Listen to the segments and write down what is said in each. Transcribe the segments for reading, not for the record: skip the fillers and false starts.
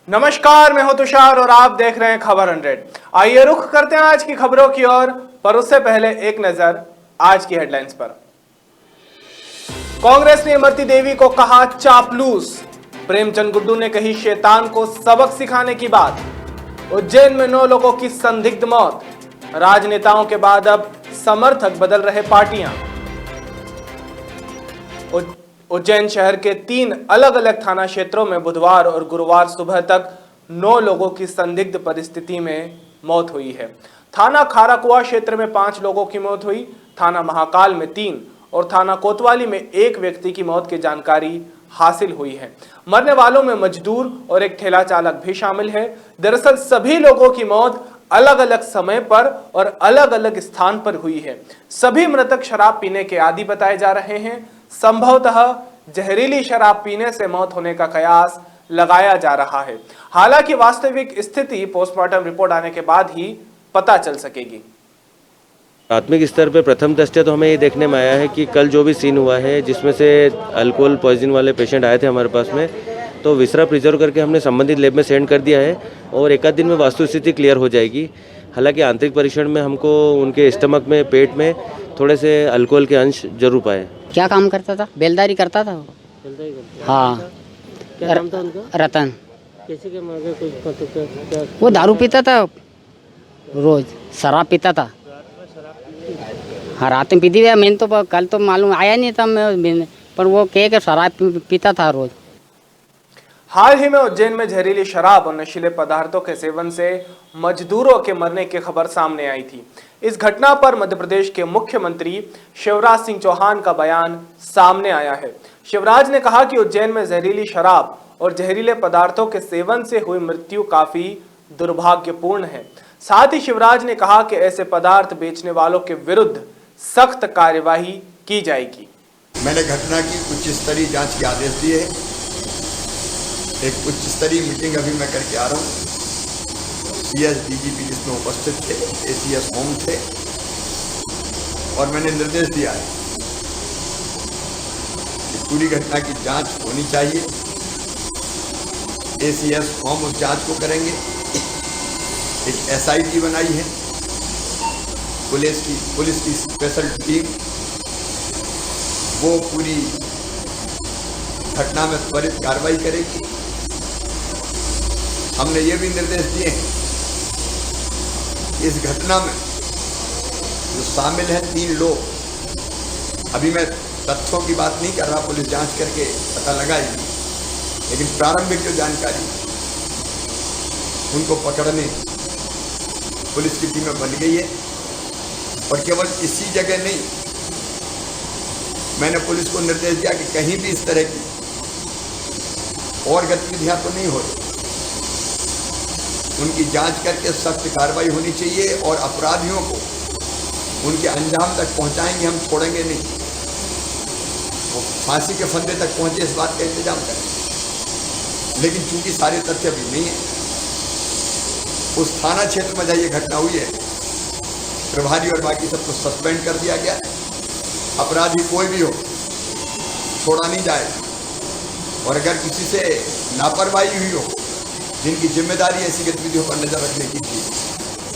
नमस्कार, मैं हूं तुषार और आप देख रहे हैं खबर 100। आइए रुख करते हैं आज की खबरों की ओर, पर उससे पहले एक नजर आज की हेडलाइंस पर। कांग्रेस ने इमरती देवी को कहा चापलूस, प्रेमचंद गुड्डू ने कही शैतान को सबक सिखाने की बात। उज्जैन में 9 लोगों की संदिग्ध मौत, राजनेताओं के बाद अब समर्थक बदल रहे पार्टियां। उज्जैन शहर के 3 अलग अलग थाना क्षेत्रों में बुधवार और गुरुवार सुबह तक 9 लोगों की संदिग्ध परिस्थिति में मौत हुई है। थाना खाराकुआ क्षेत्र में 5 लोगों की मौत हुई, थाना महाकाल में 3 और थाना कोतवाली में 1 व्यक्ति की मौत की जानकारी हासिल हुई है। मरने वालों में मजदूर और एक ठेला चालक भी शामिल है। दरअसल सभी लोगों की मौत अलग अलग समय पर और अलग अलग स्थान पर हुई है। सभी मृतक शराब पीने के आदी बताए जा रहे हैं। संभवतः जहरीली शराब पीने से मौत होने का कयास लगाया जा रहा है। हालांकि वास्तविक स्थिति पोस्टमार्टम रिपोर्ट आने के बाद ही पता चल सकेगी। प्राथमिक स्तर पर प्रथम दृष्टया तो हमें ये देखने में आया है कि कल जो भी सीन हुआ है जिसमें से अल्कोहल पॉइजन वाले पेशेंट आए थे हमारे पास में, तो विसरा प्रिजर्व करके हमने संबंधित लैब में सेंड कर दिया है और एक आध दिन में वास्तुस्थिति क्लियर हो जाएगी। हालांकि आंतरिक परीक्षण में हमको उनके स्टमक में, पेट में थोड़े से अल्कोहल के अंश जरूर पाए। क्या काम करता था? बेलदारी करता था वो। हाँ। क्या नाम था उनका? रतन। कैसे क्या मांगे कुछ? वो दारू पीता था, रोज शराब पीता था। हाँ, रात में पीती हुई। मैंने तो कल तो मालूम आया नहीं था मैं, पर वो कह के शराब पीता था रोज। हाल ही में उज्जैन में जहरीली शराब और नशीले पदार्थों के सेवन से मजदूरों के मरने की खबर सामने आई थी। इस घटना पर मध्य प्रदेश के मुख्यमंत्री शिवराज सिंह चौहान का बयान सामने आया है। शिवराज ने कहा कि उज्जैन में जहरीली शराब और जहरीले पदार्थों के सेवन से हुई मृत्यु काफी दुर्भाग्यपूर्ण है। साथ ही शिवराज ने कहा कि ऐसे पदार्थ बेचने वालों के विरुद्ध सख्त कार्यवाही की जाएगी। मैंने घटना की उच्च स्तरीय जांच के आदेश दिए हैं। एक उच्च स्तरीय मीटिंग अभी मैं करके आ रहा हूँ। CS DGP जिसमें उपस्थित थे, ACS होम थे, और मैंने निर्देश दिया है कि पूरी घटना की जांच होनी चाहिए। ACS होम उस जांच को करेंगे। एक SIT बनाई है, पुलिस की स्पेशल टीम, वो पूरी घटना में त्वरित कार्रवाई करेगी। हमने ये भी निर्देश दिए हैं कि इस घटना में जो शामिल हैं 3 लोग, अभी मैं तथ्यों की बात नहीं कर रहा, पुलिस जांच करके पता लगाएगी, लेकिन प्रारंभिक जो जानकारी उनको पकड़ने पुलिस की टीमें बन गई है। और केवल इसी जगह नहीं, मैंने पुलिस को निर्देश दिया कि कहीं भी इस तरह की और गतिविधियां तो नहीं हो रही, उनकी जांच करके सख्त कार्रवाई होनी चाहिए और अपराधियों को उनके अंजाम तक पहुंचाएंगे, हम छोड़ेंगे नहीं। वो फांसी के फंदे तक पहुंचे इस बात का इंतजाम करें। लेकिन चूंकि सारे तथ्य अभी नहीं है, उस थाना क्षेत्र में जहाँ ये घटना हुई है, प्रभारी और बाकी सबको सस्पेंड कर दिया गया। अपराधी कोई भी हो, छोड़ा नहीं जाएगा। और अगर किसी से लापरवाही हुई हो, जिनकी जिम्मेदारी ऐसी गतिविधियों पर नजर रखने की थी,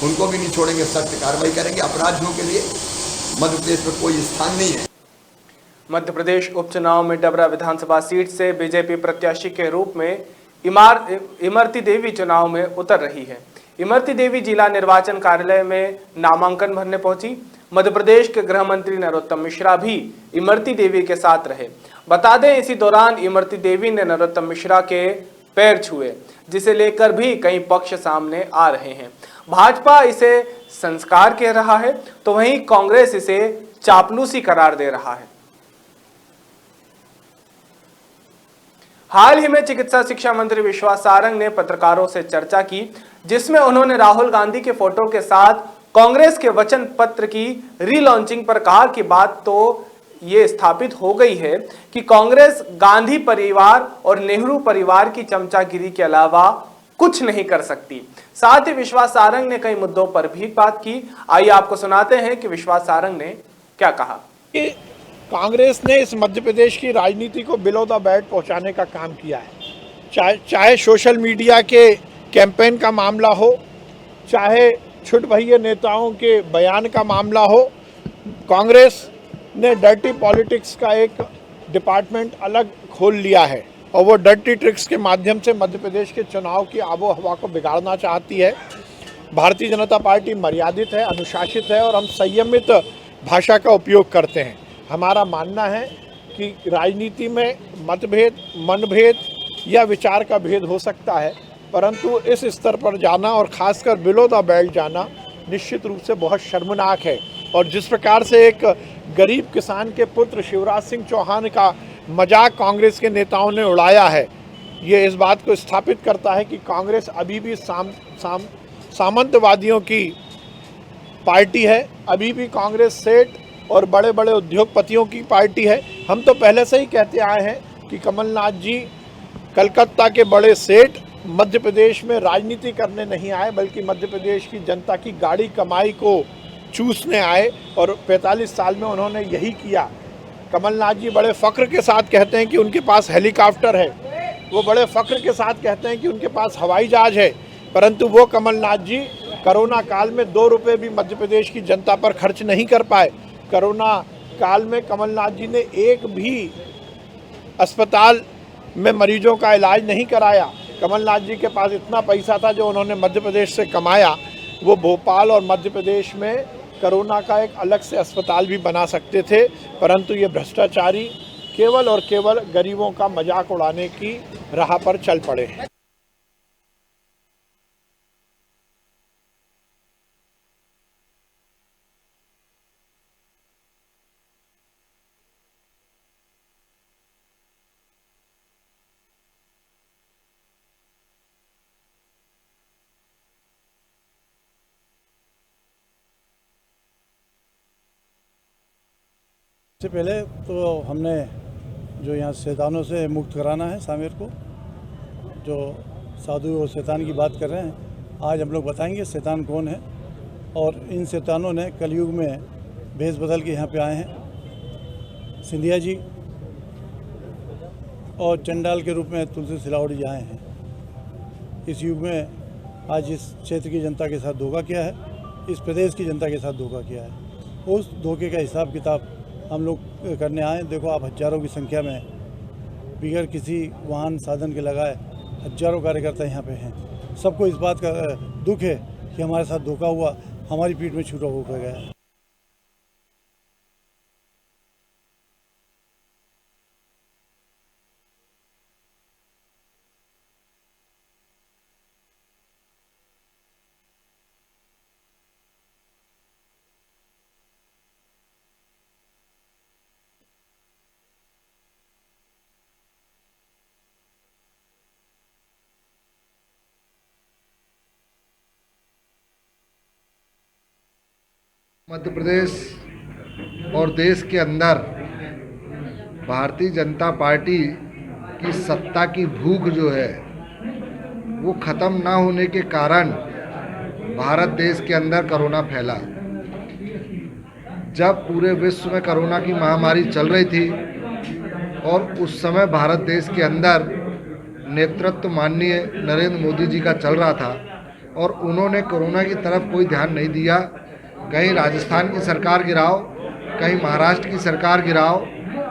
उनको भी नहीं छोड़ेंगे, सख्त कार्रवाई करेंगे। अपराधियों के लिए मध्य प्रदेश में कोई स्थान नहीं है। मध्य प्रदेश उपचुनाव में डबरा विधानसभा सीट से बीजेपी प्रत्याशी के रूप में इमरती देवी चुनाव में उतर रही है। इमरती देवी जिला निर्वाचन कार्यालय में नामांकन भरने पहुंची। मध्य प्रदेश के गृह मंत्री नरोत्तम मिश्रा भी इमरती देवी के साथ रहे। बता दें, इसी दौरान इमरती देवी ने नरोत्तम मिश्रा के पैर छुए, जिसे लेकर भी कई पक्ष सामने आ रहे हैं। भाजपा इसे संस्कार कह रहा है, तो वहीं कांग्रेस इसे चापलूसी करार दे रहा है। हाल ही में चिकित्सा शिक्षा मंत्री विश्वास सारंग ने पत्रकारों से चर्चा की, जिसमें उन्होंने राहुल गांधी के फोटो के साथ कांग्रेस के वचन पत्र की रीलॉन्चिंग पर कहा कि बात तो ये स्थापित हो गई है कि कांग्रेस गांधी परिवार और नेहरू परिवार की चमचागिरी के अलावा कुछ नहीं कर सकती। साथ ही विश्वास सारंग ने कई मुद्दों पर भी बात की। आइए आपको सुनाते हैं कि विश्वास सारंग ने क्या कहा। कांग्रेस ने इस मध्य प्रदेश की राजनीति को बिलो द बेल्ट पहुंचाने का काम किया है। चाहे सोशल मीडिया के कैंपेन का मामला हो, चाहे छुट भैया नेताओं के बयान का मामला हो, कांग्रेस ने डर्टी पॉलिटिक्स का एक डिपार्टमेंट अलग खोल लिया है और वो डर्टी ट्रिक्स के माध्यम से मध्य प्रदेश के चुनाव की आबो हवा को बिगाड़ना चाहती है। भारतीय जनता पार्टी मर्यादित है, अनुशासित है और हम संयमित भाषा का उपयोग करते हैं। हमारा मानना है कि राजनीति में मतभेद, मनभेद या विचार का भेद हो सकता है, परंतु इस स्तर पर जाना और खासकर बिलो द बेल्ट जाना निश्चित रूप से बहुत शर्मनाक है। और जिस प्रकार से एक गरीब किसान के पुत्र शिवराज सिंह चौहान का मजाक कांग्रेस के नेताओं ने उड़ाया है, ये इस बात को स्थापित करता है कि कांग्रेस अभी भी सामंतवादियों की पार्टी है, अभी भी कांग्रेस सेठ और बड़े बड़े उद्योगपतियों की पार्टी है। हम तो पहले से ही कहते आए हैं कि कमलनाथ जी कलकत्ता के बड़े सेठ मध्य प्रदेश में राजनीति करने नहीं आए, बल्कि मध्य प्रदेश की जनता की गाड़ी कमाई को चूसने आए और 45 साल में उन्होंने यही किया। कमलनाथ जी बड़े फ़ख्र के साथ कहते हैं कि उनके पास हेलीकॉप्टर है, वो बड़े फ़ख्र के साथ कहते हैं कि उनके पास हवाई जहाज है, परंतु वो कमलनाथ जी कोरोना काल में 2 रुपये भी मध्य प्रदेश की जनता पर खर्च नहीं कर पाए। कोरोना काल में कमलनाथ जी ने एक भी अस्पताल में मरीजों का इलाज नहीं कराया। कमलनाथ जी के पास इतना पैसा था जो उन्होंने मध्य प्रदेश से कमाया, वो भोपाल और मध्य प्रदेश में कोरोना का एक अलग से अस्पताल भी बना सकते थे, परंतु ये भ्रष्टाचारी केवल और केवल गरीबों का मजाक उड़ाने की राह पर चल पड़े हैं। इससे पहले तो हमने जो यहाँ शैतानों से मुक्त कराना है सामेर को, जो साधु और शैतान की बात कर रहे हैं, आज हम लोग बताएंगे शैतान कौन है। और इन शैतानों ने कलयुग में भेष बदल के यहाँ पे आए हैं। सिंधिया जी और चंडाल के रूप में तुलसी सिलावड़ी जी आए हैं। इस युग में आज इस क्षेत्र की जनता के साथ धोखा किया है, इस प्रदेश की जनता के साथ धोखा किया है। उस धोखे का हिसाब किताब हम लोग करने आए। देखो आप, हजारों की संख्या में बिगैर किसी वाहन साधन के लगाए हजारों कार्यकर्ता यहाँ पे हैं। सबको इस बात का दुख है कि हमारे साथ धोखा हुआ, हमारी पीठ में छुरा होकर गया। मध्य प्रदेश और देश के अंदर भारतीय जनता पार्टी की सत्ता की भूख जो है वो ख़त्म ना होने के कारण भारत देश के अंदर कोरोना फैला। जब पूरे विश्व में कोरोना की महामारी चल रही थी और उस समय भारत देश के अंदर नेतृत्व माननीय नरेंद्र मोदी जी का चल रहा था और उन्होंने कोरोना की तरफ कोई ध्यान नहीं दिया। कहीं राजस्थान की सरकार गिराओ, कहीं महाराष्ट्र की सरकार गिराओ,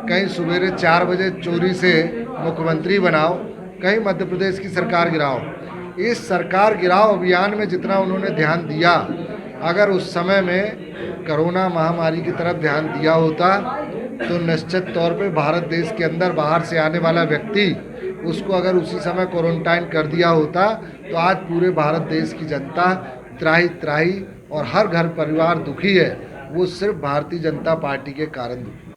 कहीं सवेरे 4 बजे चोरी से मुख्यमंत्री बनाओ, कहीं मध्य प्रदेश की सरकार गिराओ। इस सरकार गिराओ अभियान में जितना उन्होंने ध्यान दिया, अगर उस समय में कोरोना महामारी की तरफ ध्यान दिया होता तो निश्चित तौर पे भारत देश के अंदर बाहर से आने वाला व्यक्ति उसको अगर उसी समय क्वारंटाइन कर दिया होता तो आज पूरे भारत देश की जनता त्राही त्राही और हर घर परिवार दुखी है, वो सिर्फ भारतीय जनता पार्टी के कारण दुखी।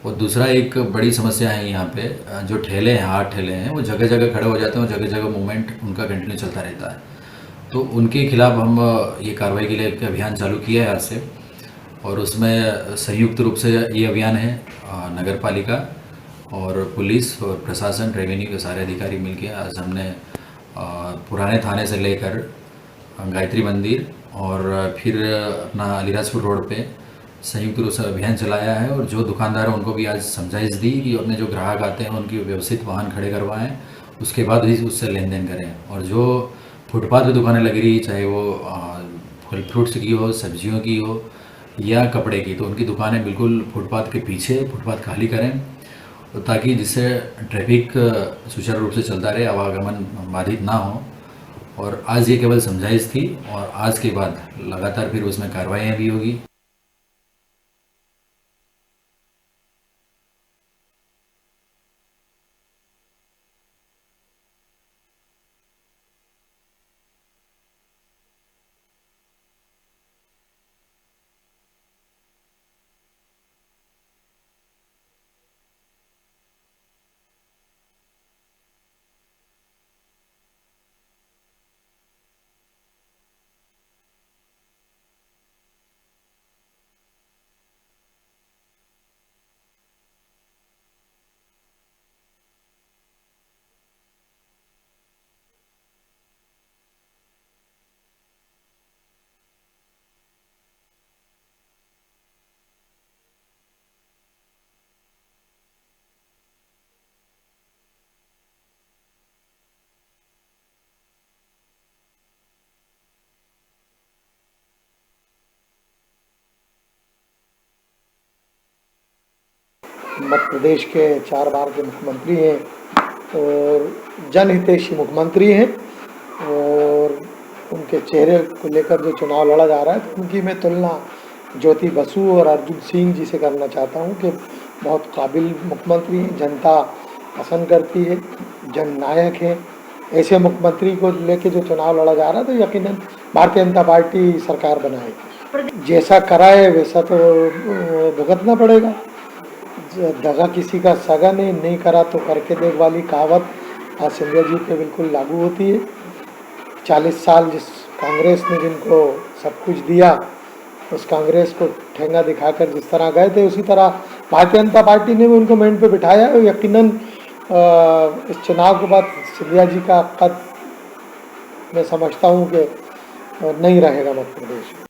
और दूसरा एक बड़ी समस्या है यहाँ पे, जो ठेले हैं, 8 ठेले हैं, वो जगह जगह खड़े हो जाते हैं और जगह जगह मूवमेंट उनका कंटिन्यू चलता रहता है। तो उनके खिलाफ हम ये कार्रवाई के लिए एक अभियान चालू किया है आज से, और उसमें संयुक्त रूप से ये अभियान है नगर पालिका और पुलिस और प्रशासन, रेवेन्यू के सारे अधिकारी मिलके आज हमने पुराने थाने से लेकर गायत्री मंदिर और फिर अपना अलीराजपुर रोड पे संयुक्त रूप से अभियान चलाया है। और जो दुकानदार हैं उनको भी आज समझाइश दी कि अपने जो ग्राहक आते हैं उनकी व्यवस्थित वाहन खड़े करवाएं, उसके बाद ही उससे लेन देन करें। और जो फुटपाथ पे दुकानें लग रही, चाहे वो फल फ्रूट्स की हो, सब्जियों की हो या कपड़े की, तो उनकी दुकानें बिल्कुल फुटपाथ के पीछे फुटपाथ खाली करें, ताकि जिससे ट्रैफिक सुचारू रूप से चलता रहे, आवागमन बाधित ना हो। और आज ये केवल समझाइश थी, और आज के बाद लगातार फिर उसमें कार्रवाइयाँ भी होगी। मध्य प्रदेश के 4 बार के मुख्यमंत्री हैं और जनहितैषी मुख्यमंत्री हैं, और उनके चेहरे को लेकर जो चुनाव लड़ा जा रहा है, तो उनकी मैं तुलना ज्योति बसु और अर्जुन सिंह जी से करना चाहता हूं कि बहुत काबिल मुख्यमंत्री हैं, जनता पसंद करती है, जननायक हैं। ऐसे मुख्यमंत्री को लेकर जो चुनाव लड़ा जा रहा है, तो यकीनन भारतीय जनता पार्टी सरकार बनाएगी। जैसा कराए वैसा तो भुगतना पड़ेगा। दगा किसी का सगा नहीं करा तो करके देख वाली कहावत आज सिंधिया जी पे बिल्कुल लागू होती है। 40 साल जिस कांग्रेस ने जिनको सब कुछ दिया, उस कांग्रेस को ठेंगा दिखाकर जिस तरह गए थे, उसी तरह भारतीय जनता पार्टी ने भी उनको मेंट पे बिठाया है। यकीनन इस चुनाव के बाद सिंधिया जी का कद मैं समझता हूँ कि नहीं रहेगा मध्य प्रदेश में।